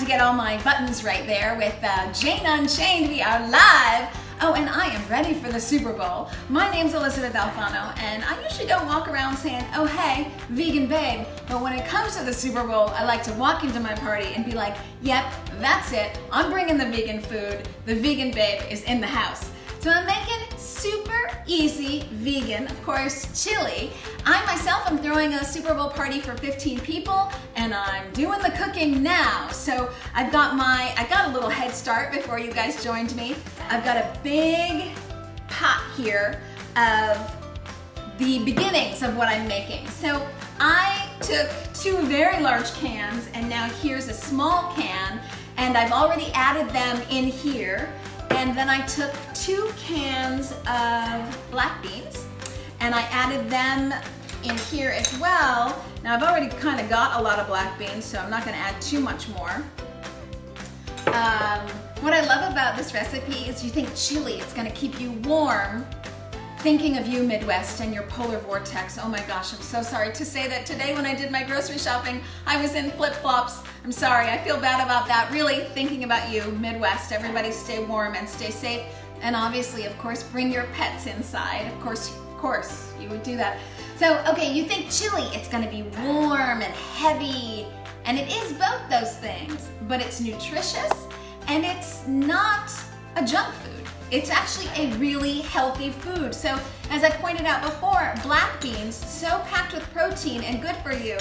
get all my buttons right there with Jane Unchained. We are live. Oh, and I am ready for the Super Bowl. My name's Elysabeth Alfano, and I usually don't walk around saying, oh hey, vegan babe, but when it comes to the Super Bowl, I like to walk into my party and be like, yep, that's it, I'm bringing the vegan food, the vegan babe is in the house. So I'm making super easy vegan, of course, chili. I myself am throwing a Super Bowl party for 15 people, and I'm doing the cooking now. So I got a little head start before you guys joined me. I've got a big pot here of the beginnings of what I'm making. So I took 2 very large cans, and now here's a small can, and I've already added them in here. And then I took 2 cans of black beans and I added them in here as well. Now I've already kind of got a lot of black beans, so I'm not going to add too much more. What I love about this recipe is you think chili, it's going to keep you warm. Thinking of you, Midwest, and your polar vortex. Oh my gosh, I'm so sorry to say that today when I did my grocery shopping, I was in flip-flops. I'm sorry, I feel bad about that. Really thinking about you, Midwest. Everybody stay warm and stay safe. And obviously, of course, bring your pets inside. Of course, you would do that. So, okay, you think chili, it's gonna be warm and heavy, and it is both those things, but it's nutritious and it's not a junk food. It's actually a really healthy food. So as I pointed out before, black beans, so packed with protein and good for you.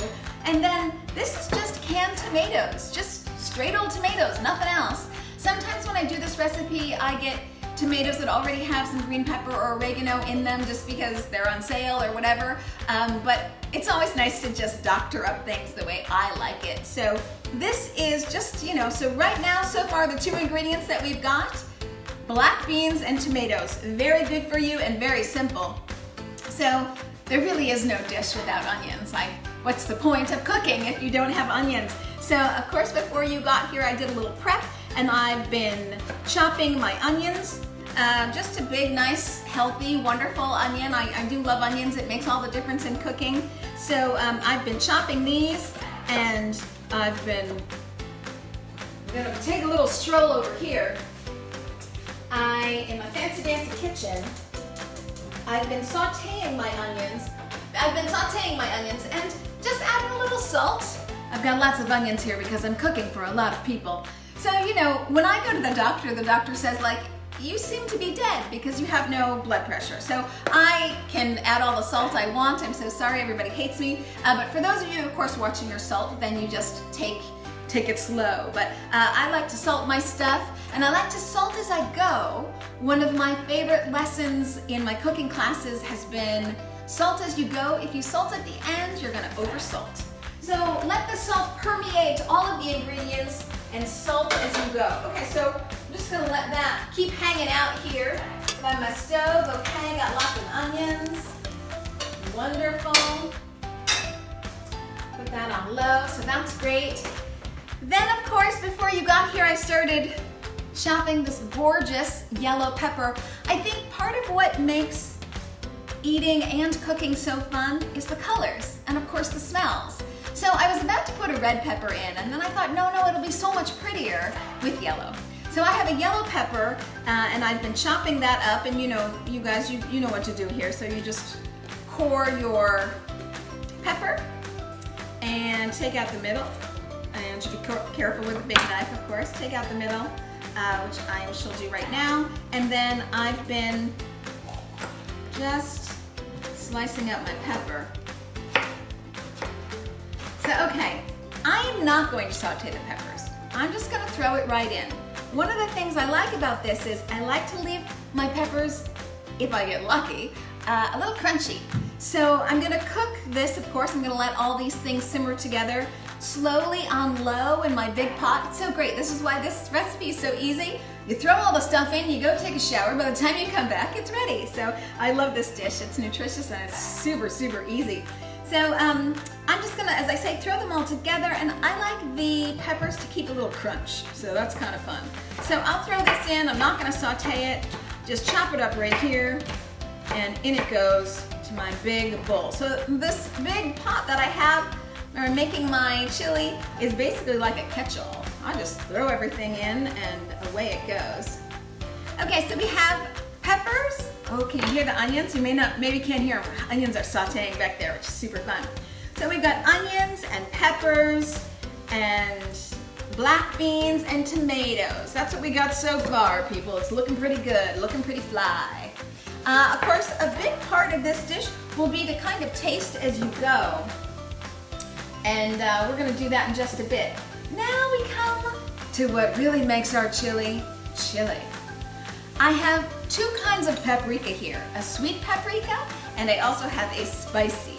And then this is just canned tomatoes, just straight old tomatoes, nothing else. Sometimes when I do this recipe, I get tomatoes that already have some green pepper or oregano in them just because they're on sale or whatever. But it's always nice to just doctor up things the way I like it. So this is just, so right now, so far, the 2 ingredients that we've got, black beans and tomatoes. Very good for you and very simple. So there really is no dish without onions. Like, what's the point of cooking if you don't have onions? So of course, before you got here, I did a little prep and I've been chopping my onions. Just a big, nice, healthy, wonderful onion. I do love onions. It makes all the difference in cooking. So I've been chopping these, and I'm gonna take a little stroll over here. In my fancy dancy kitchen, I've been sauteing my onions. And just adding a little salt. I've got lots of onions here because I'm cooking for a lot of people. So, when I go to the doctor says, like, you seem to be dead because you have no blood pressure. So I can add all the salt I want. I'm so sorry, everybody hates me. But for those of you, of course, watching your salt, then you just take it slow. But I like to salt my stuff, and I like to salt as I go. One of my favorite lessons in my cooking classes has been salt as you go. If you salt at the end, you're gonna over-salt. So let the salt permeate all of the ingredients and salt as you go. Okay, so I'm just gonna let that keep hanging out here by my stove. Okay, got lots of onions. Wonderful. Put that on low, so that's great. Then, of course, before you got here, I started chopping this gorgeous yellow pepper. I think part of what makes eating and cooking so fun is the colors and, of course, the smells. So I was about to put a red pepper in, and then I thought, no, it'll be so much prettier with yellow. So I have a yellow pepper, and I've been chopping that up, and you guys, you know what to do here. So you just core your pepper and take out the middle. And you should be careful with the big knife, of course. Take out the middle, which I shall do right now. And then I've been just slicing up my pepper. So, okay, I am not going to saute the peppers. I'm just gonna throw it right in. One of the things I like about this is I like to leave my peppers, if I get lucky, a little crunchy. So I'm gonna cook this, of course. I'm gonna let all these things simmer together slowly on low in my big pot. It's so great. This is why this recipe is so easy. You throw all the stuff in, you go take a shower. By the time you come back, it's ready. So I love this dish. It's nutritious and it's super, super easy. So I'm just gonna, as I say, throw them all together, and I like the peppers to keep a little crunch. So that's kind of fun. So I'll throw this in. I'm not gonna saute it. Just chop it up right here, and in it goes to my big bowl. So this big pot that I have, or making my chili, is basically like a catch-all. I just throw everything in and away it goes. Okay, so we have peppers. Oh, can you hear the onions? You maybe can't hear them. Onions are sauteing back there, which is super fun. So we've got onions and peppers and black beans and tomatoes. That's what we got so far, people. It's looking pretty good, looking pretty fly. Of course, a big part of this dish will be to kind of taste as you go. And we're gonna do that in just a bit. Now we come to what really makes our chili, chili. I have two kinds of paprika here, a sweet paprika, and I also have a spicy,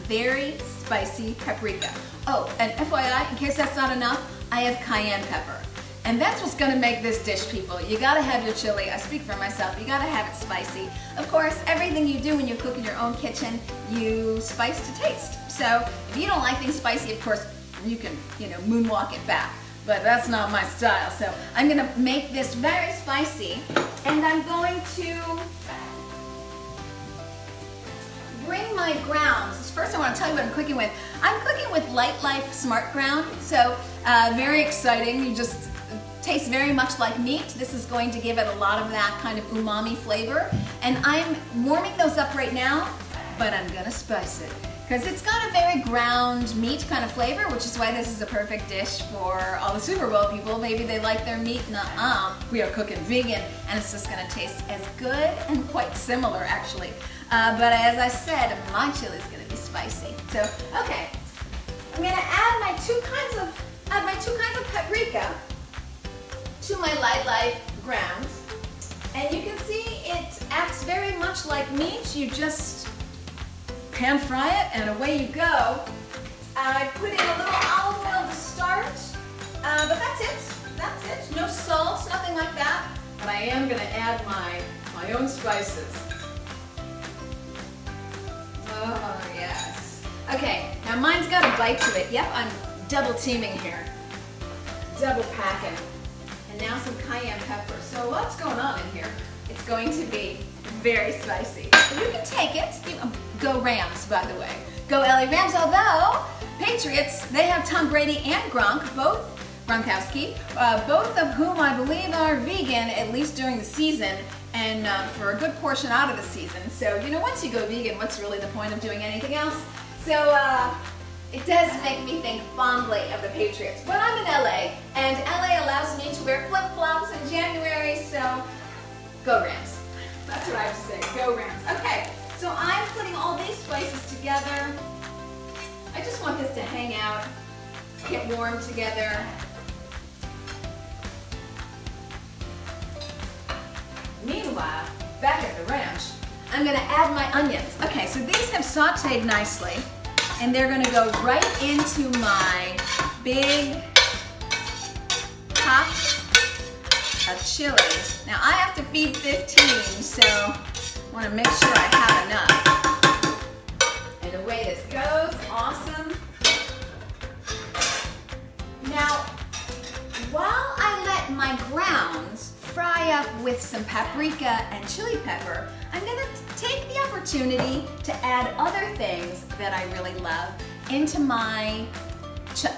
very spicy paprika. Oh, and FYI, in case that's not enough, I have cayenne pepper. And that's what's gonna make this dish, people. You gotta have your chili. I speak for myself, you gotta have it spicy. Of course, everything you do when you cook in your own kitchen, you spice to taste. So if you don't like things spicy, of course, you can, moonwalk it back. But that's not my style. So I'm gonna make this very spicy, and I'm going to bring my grounds. First I want to tell you what I'm cooking with. I'm cooking with Light Life Smart Ground, so very exciting. You just taste very much like meat. This is going to give it a lot of that kind of umami flavor. And I'm warming those up right now, but I'm gonna spice it, because it's got a very ground meat kind of flavor, which is why this is a perfect dish for all the Super Bowl people. Maybe they like their meat, nuh-uh. We are cooking vegan, and it's just gonna taste as good and quite similar, actually. But as I said, my chili is gonna be spicy. So, okay, I'm gonna add my two kinds of paprika to my Light Life grounds, and you can see it acts very much like meat. You just pan fry it, and away you go. I put in a little olive oil to start, but that's it. That's it. No salt, nothing like that. But I am gonna add my own spices. Oh, yes. Okay, now mine's got a bite to it. Yep, I'm double teaming here. Double packing. And now some cayenne pepper. So what's going on in here? It's going to be very spicy. But you can take it. Go Rams, by the way. Go LA Rams, although Patriots, they have Tom Brady and Gronkowski, both of whom I believe are vegan, at least during the season, and for a good portion out of the season. So, once you go vegan, what's really the point of doing anything else? So, it does make me think fondly of the Patriots. But I'm in LA, and LA allows me to wear flip-flops in January, so go Rams. That's what I have to say, go Rams. Okay, so I'm putting all these spices together. I just want this to hang out, get warm together. Meanwhile, back at the ranch, I'm gonna add my onions. Okay, so these have sauteed nicely, and they're gonna go right into my big pot of chili. Now I have to feed 15, so I wanna make sure I have enough. And away this goes, awesome. Now, while I let my grounds fry up with some paprika and chili pepper, I'm gonna take the opportunity to add other things that I really love into my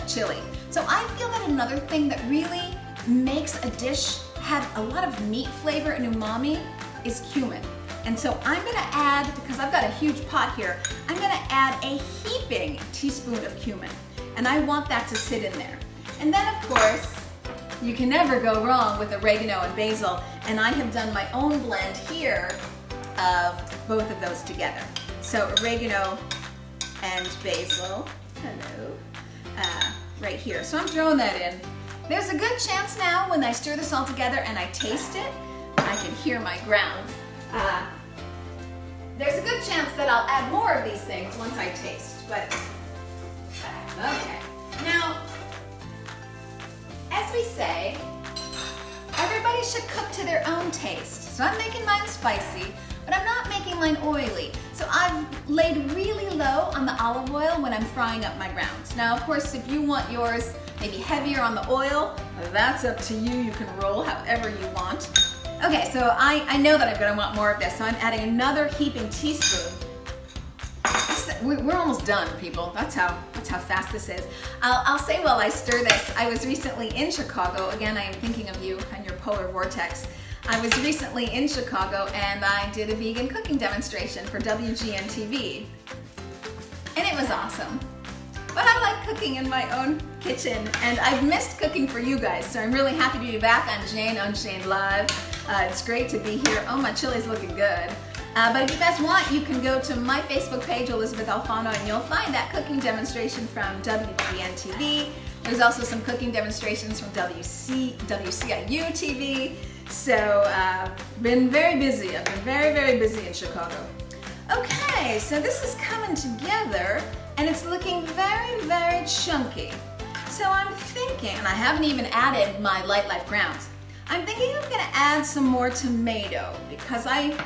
chili. So I feel that another thing that really makes a dish have a lot of meat flavor and umami is cumin. And so I'm gonna add, because I've got a huge pot here, I'm gonna add a heaping teaspoon of cumin. And I want that to sit in there. And then of course, you can never go wrong with oregano and basil, and I have done my own blend here of both of those together. So oregano and basil, hello, right here. So I'm throwing that in. There's a good chance now when I stir this all together and I taste it, I can hear my ground. There's a good chance that I'll add more of these things once I taste, but okay. Now, as we say, everybody should cook to their own taste. So I'm making mine spicy, but I'm not making mine oily. So I've laid really low on the olive oil when I'm frying up my grounds. Now, of course, if you want yours maybe heavier on the oil, that's up to you. You can roll however you want. Okay, so I know that I'm gonna want more of this, so I'm adding another heaping teaspoon. we're almost done, people. That's how fast this is. I'll say while I stir this, I was recently in Chicago. Again, I am thinking of you and your polar vortex. I was recently in Chicago and I did a vegan cooking demonstration for WGN TV. And it was awesome. But I like cooking in my own kitchen, and I've missed cooking for you guys, so I'm really happy to be back on Jane Unchained Live. It's great to be here. Oh, my chili's looking good. But if you guys want, you can go to my Facebook page, Elysabeth Alfano, and you'll find that cooking demonstration from WGN TV. There's also some cooking demonstrations from WCIU TV. So, been very busy. I've been very, very busy in Chicago. Okay, so this is coming together, and it's looking very, very chunky. So I'm thinking, and I haven't even added my Light Life grounds. I'm thinking I'm gonna add some more tomato because I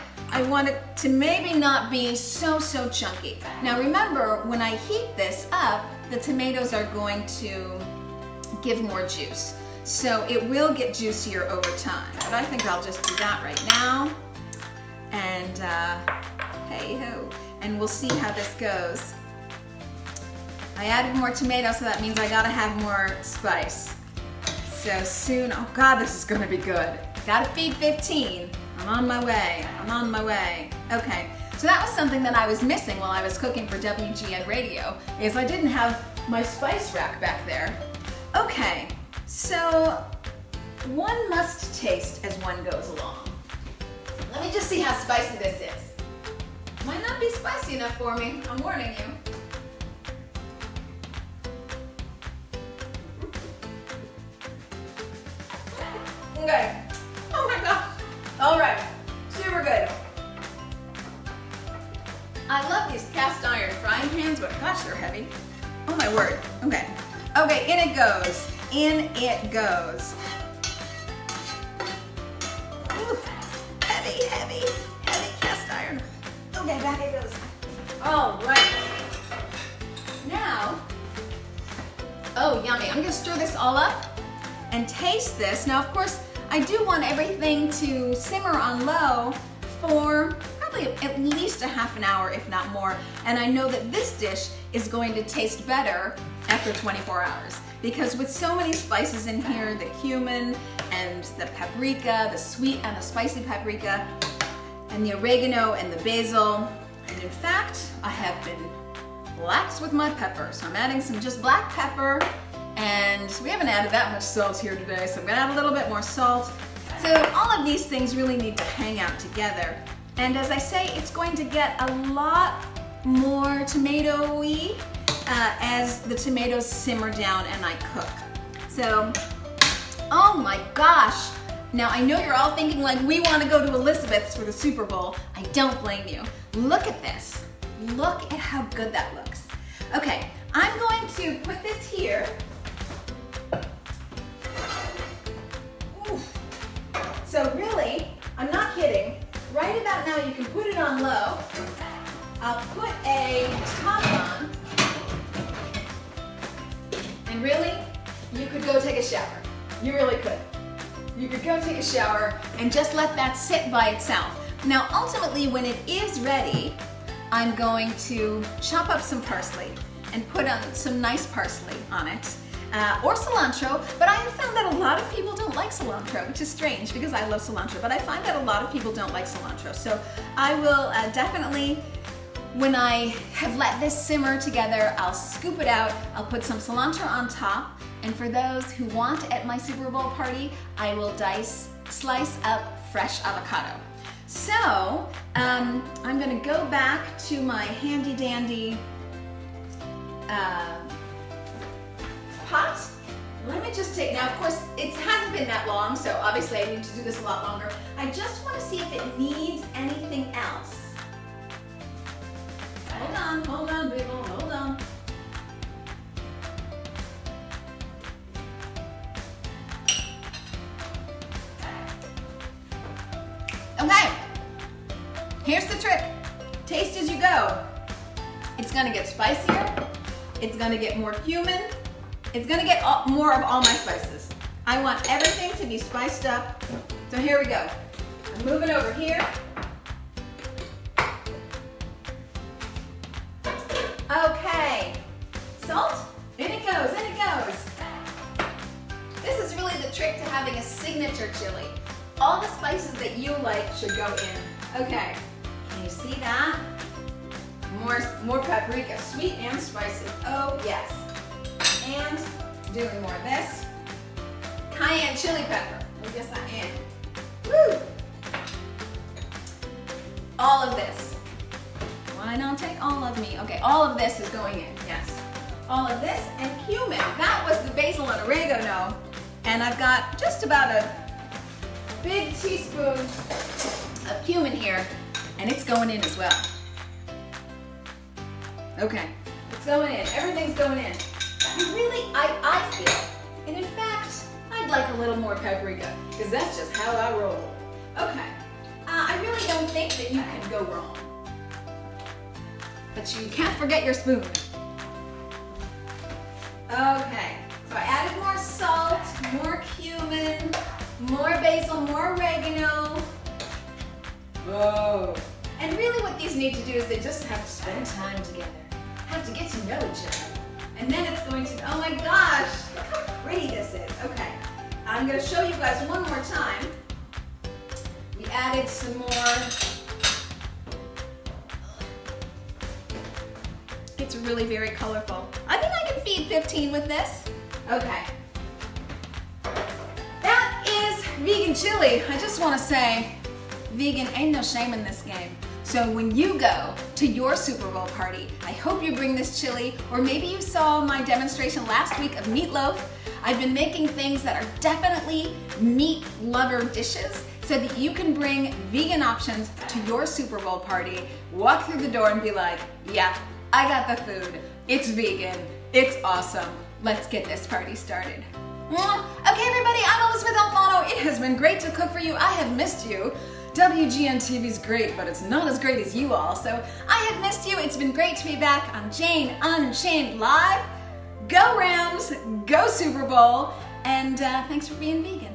want it to maybe not be so chunky. Now remember, when I heat this up, the tomatoes are going to give more juice. So it will get juicier over time. But I think I'll just do that right now. And hey ho, and we'll see how this goes. I added more tomato, so that means I gotta have more spice. So soon, oh God, this is gonna be good. Gotta feed 15. I'm on my way, I'm on my way. Okay, so that was something that I was missing while I was cooking for WGN Radio, is I didn't have my spice rack back there. Okay, so one must taste as one goes along. Let me just see how spicy this is. Might not be spicy enough for me, I'm warning you. Okay. Oh my gosh. All right. Super good. I love these cast iron frying pans, but gosh, they're heavy. Oh my word. Okay. Okay, in it goes. In it goes. Ooh. Heavy, heavy, heavy cast iron. Okay, back it goes. All right. Now, oh, yummy. I'm gonna stir this all up and taste this. Now, of course, I do want everything to simmer on low for probably at least a half an hour, if not more. And I know that this dish is going to taste better after 24 hours. Because with so many spices in here, the cumin and the paprika, the sweet and the spicy paprika, and the oregano and the basil, and in fact, I have been lax with my pepper. So I'm adding some just black pepper, and we haven't added that much salt here today, so I'm gonna add a little bit more salt. So all of these things really need to hang out together. And as I say, it's going to get a lot more tomato-y as the tomatoes simmer down and I cook. So, oh my gosh. Now I know you're all thinking like, we wanna go to Elysabeth's for the Super Bowl. I don't blame you. Look at this. Look at how good that looks. Okay, I'm going to put this here. So really, I'm not kidding, right about now you can put it on low. I'll put a top on, and really, you could go take a shower. You really could. You could go take a shower and just let that sit by itself. Now ultimately, when it is ready, I'm going to chop up some parsley and put on some nice parsley on it. Or cilantro, but I have found that a lot of people don't like cilantro, which is strange because I love cilantro, but I find that a lot of people don't like cilantro. So I will definitely, when I have let this simmer together, I'll scoop it out, I'll put some cilantro on top, and for those who want at my Super Bowl party, I will slice up fresh avocado. So I'm gonna go back to my handy dandy pot. Let me just take, now of course it hasn't been that long, so obviously I need to do this a lot longer. I just want to see if it needs anything else. Hold on people, hold on. Okay, here's the trick. Taste as you go. It's gonna get spicier, it's gonna get more cumin, it's gonna get more of all my spices. I want everything to be spiced up. So here we go. I'm moving over here. should go in. Okay, can you see that? More paprika, sweet and spicy. Oh yes. And doing more of this. Cayenne chili pepper. Oh yes I am. Woo! All of this. Why not take all of me? Okay, all of this is going in, yes. All of this and cumin. That was the basil and oregano. And I've got just about a big teaspoon of cumin here, and it's going in as well. Okay, it's going in. Everything's going in. I feel, and in fact, I'd like a little more paprika, because that's just how I roll. Okay, I really don't think that you can go wrong. But you can't forget your spoon. Okay, so I added more salt, more cumin, more basil, more oregano. Whoa. And really what these need to do is they just have to spend time together. Have to get to know each other. And then it's going to, oh my gosh, look how pretty this is. Okay, I'm gonna show you guys one more time. We added some more. It's really very colorful. I think I can feed 15 with this. Okay. That is vegan chili. I just want to say, vegan ain't no shame in this game. So when you go to your Super Bowl party, I hope you bring this chili, or maybe you saw my demonstration last week of meatloaf. I've been making things that are definitely meat lover dishes so that you can bring vegan options to your Super Bowl party, walk through the door and be like, yeah, I got the food. It's vegan. It's awesome. Let's get this party started. Okay, everybody, I'm Elysabeth Alfano. It has been great to cook for you. I have missed you. WGN TV's great, but it's not as great as you all. So I have missed you. It's been great to be back on Jane Unchained Live. Go Rams, go Super Bowl, and thanks for being vegan.